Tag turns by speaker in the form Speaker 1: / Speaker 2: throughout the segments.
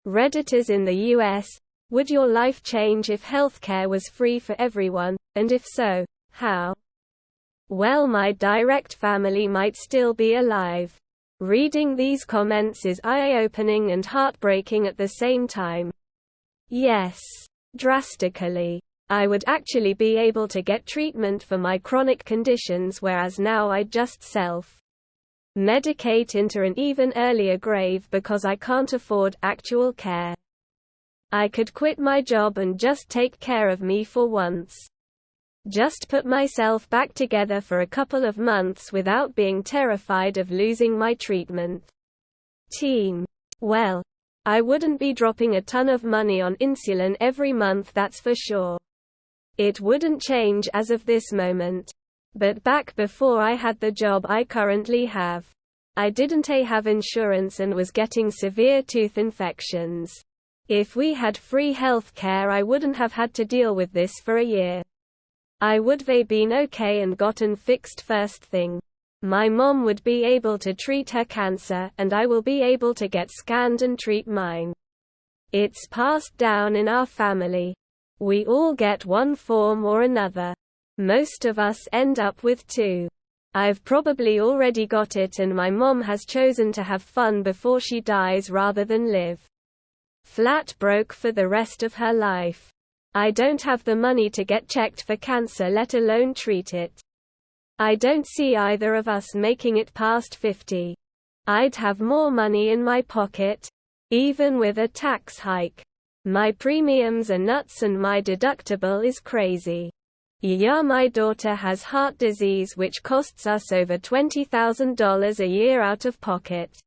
Speaker 1: Redditors in the US, would your life change if healthcare was free for everyone, and if so, how? Well, my direct family might still be alive. Reading these comments is eye-opening and heartbreaking at the same time. Yes. Drastically. I would actually be able to get treatment for my chronic conditions, whereas now I just self-medicate into an even earlier grave because I can't afford actual care. I could quit my job and just take care of me for once. Just put myself back together for a couple of months without being terrified of losing my treatment team. Well, I wouldn't be dropping a ton of money on insulin every month, that's for sure. It wouldn't change as of this moment. But back before I had the job I currently have, I didn't have insurance and was getting severe tooth infections. If we had free health care, I wouldn't have had to deal with this for a year. I would have been okay and gotten fixed first thing. My mom would be able to treat her cancer, and I will be able to get scanned and treat mine. It's passed down in our family. We all get one form or another. Most of us end up with two. I've probably already got it, and my mom has chosen to have fun before she dies rather than live flat broke for the rest of her life. I don't have the money to get checked for cancer, let alone treat it. I don't see either of us making it past 50. I'd have more money in my pocket, even with a tax hike. My premiums are nuts and my deductible is crazy. Yeah, my daughter has heart disease which costs us over $20,000 a year out of pocket.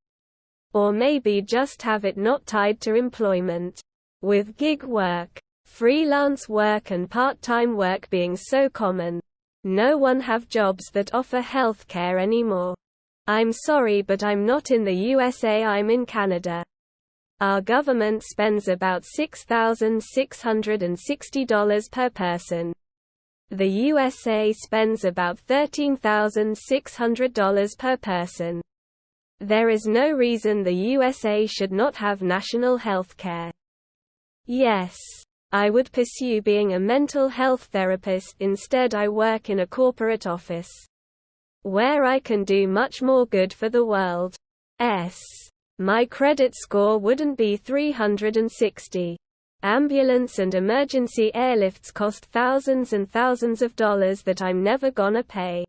Speaker 1: Or maybe just have it not tied to employment. With gig work, freelance work and part-time work being so common, no one have jobs that offer healthcare anymore. I'm sorry, but I'm not in the USA, I'm in Canada. Our government spends about $6,660 per person. The USA spends about $13,600 per person. There is no reason the USA should not have national health care. Yes, I would pursue being a mental health therapist. Instead, I work in a corporate office, where I can do much more good for the world. My credit score wouldn't be 360. Ambulance and emergency airlifts cost thousands and thousands of dollars that I'm never gonna pay.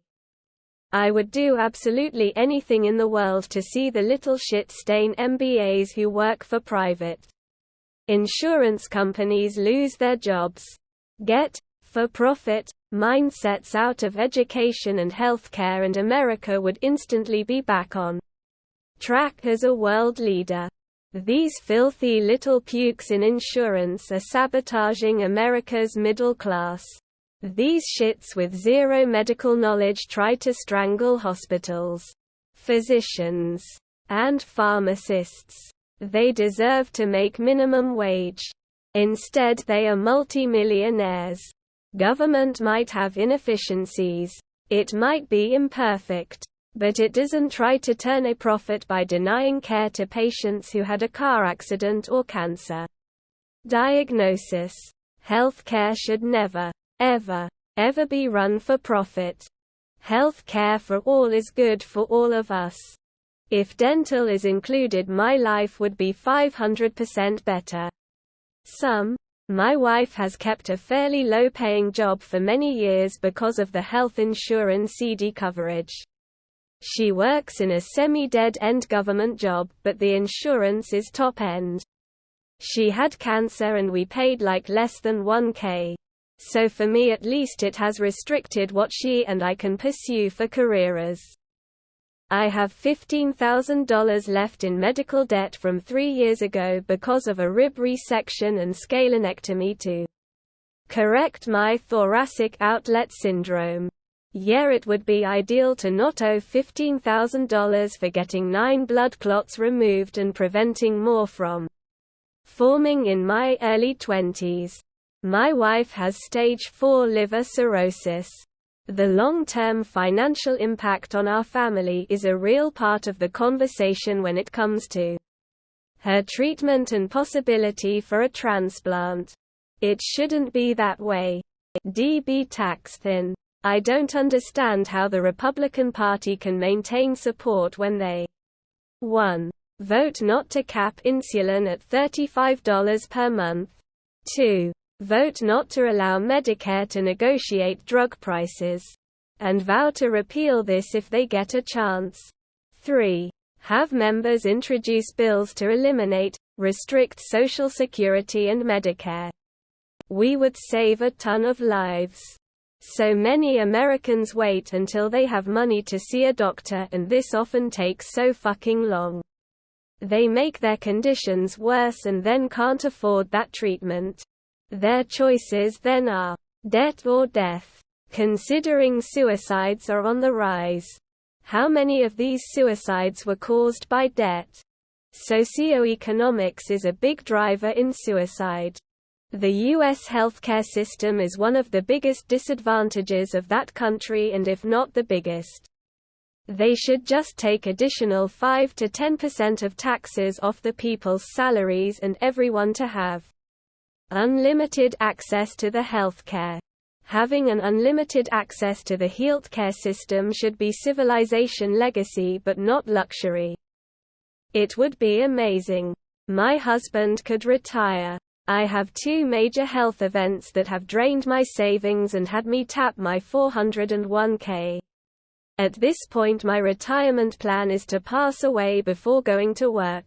Speaker 1: I would do absolutely anything in the world to see the little shit-stain MBAs who work for private insurance companies lose their jobs. Get for-profit mindsets out of education and healthcare, and America would instantly be back on track as a world leader. These filthy little pukes in insurance are sabotaging America's middle class. These shits with zero medical knowledge try to strangle hospitals, physicians, and pharmacists. They deserve to make minimum wage. Instead, they are multimillionaires. Government might have inefficiencies. It might be imperfect. But it doesn't try to turn a profit by denying care to patients who had a car accident or cancer diagnosis. Healthcare should never, ever be run for profit. Health care for all is good for all of us. If dental is included, my life would be 500% better. My wife has kept a fairly low-paying job for many years because of the health insurance CD coverage. She works in a semi-dead-end government job, but the insurance is top-end. She had cancer and we paid like less than $1,000. So for me at least it has restricted what she and I can pursue for careers. I have $15,000 left in medical debt from 3 years ago because of a rib resection and scalenectomy to correct my thoracic outlet syndrome. Yeah, it would be ideal to not owe $15,000 for getting 9 blood clots removed and preventing more from forming in my early 20s. My wife has stage 4 liver cirrhosis. The long-term financial impact on our family is a real part of the conversation when it comes to her treatment and possibility for a transplant. It shouldn't be that way. DB tax thin. I don't understand how the Republican Party can maintain support when they 1. Vote not to cap insulin at $35 per month. 2. Vote not to allow Medicare to negotiate drug prices. And vow to repeal this if they get a chance. 3. Have members introduce bills to eliminate, restrict Social Security and Medicare. We would save a ton of lives. So many Americans wait until they have money to see a doctor, and this often takes so fucking long. They make their conditions worse and then can't afford that treatment. Their choices then are debt or death. Considering suicides are on the rise. How many of these suicides were caused by debt? Socioeconomics is a big driver in suicide. The U.S. healthcare system is one of the biggest disadvantages of that country, and if not the biggest. They should just take additional 5 to 10% of taxes off the people's salaries and everyone to have unlimited access to the healthcare. Having an unlimited access to the healthcare system should be civilization legacy but not luxury. It would be amazing. My husband could retire. I have 2 major health events that have drained my savings and had me tap my 401k. At this point my retirement plan is to pass away before going to work.